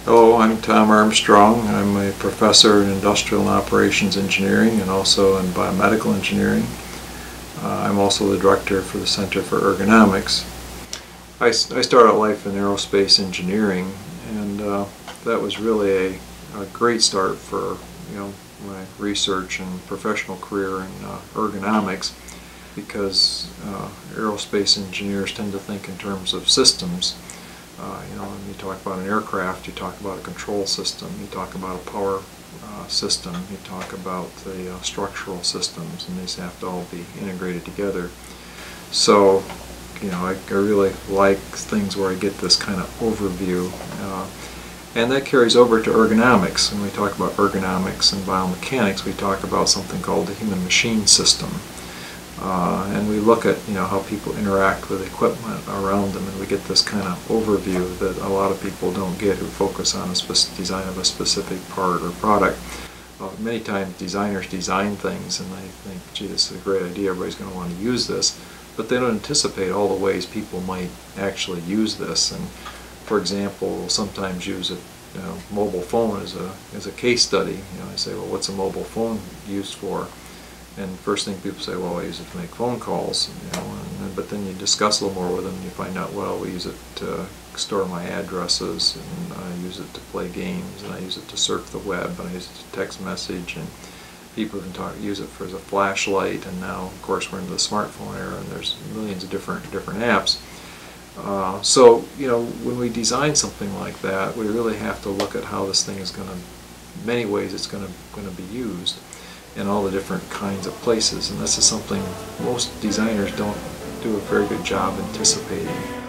Hello, I'm Tom Armstrong. I'm a professor in industrial and operations engineering and also in biomedical engineering. I'm also the director for the Center for Ergonomics. I started out life in aerospace engineering, and that was really a great start for my research and professional career in ergonomics, because aerospace engineers tend to think in terms of systems. When you talk about an aircraft, you talk about a control system, you talk about a power system, you talk about the structural systems, and these have to all be integrated together. So, I really like things where I get this kind of overview, and that carries over to ergonomics. When we talk about ergonomics and biomechanics, we talk about something called the human-machine system. And we look at how people interact with equipment around them, and we get this kind of overview that a lot of people don't get who focus on a design of a specific part or product. Many times designers design things and they think, gee, this is a great idea, everybody's going to want to use this, but they don't anticipate all the ways people might actually use this. And for example, sometimes use a mobile phone as a case study. I say, well, what's a mobile phone used for? And first thing people say, well, I use it to make phone calls, but then you discuss a little more with them and you find out, well, we use it to store my addresses, and I use it to play games, and I use it to surf the web, and I use it to text message, and people even use it as a flashlight, and now, of course, we're into the smartphone era, and there's millions of different apps. So, when we design something like that, we really have to look at how this thing is going to, in many ways, it's going to be used in all the different kinds of places, and this is something most designers don't do a very good job anticipating.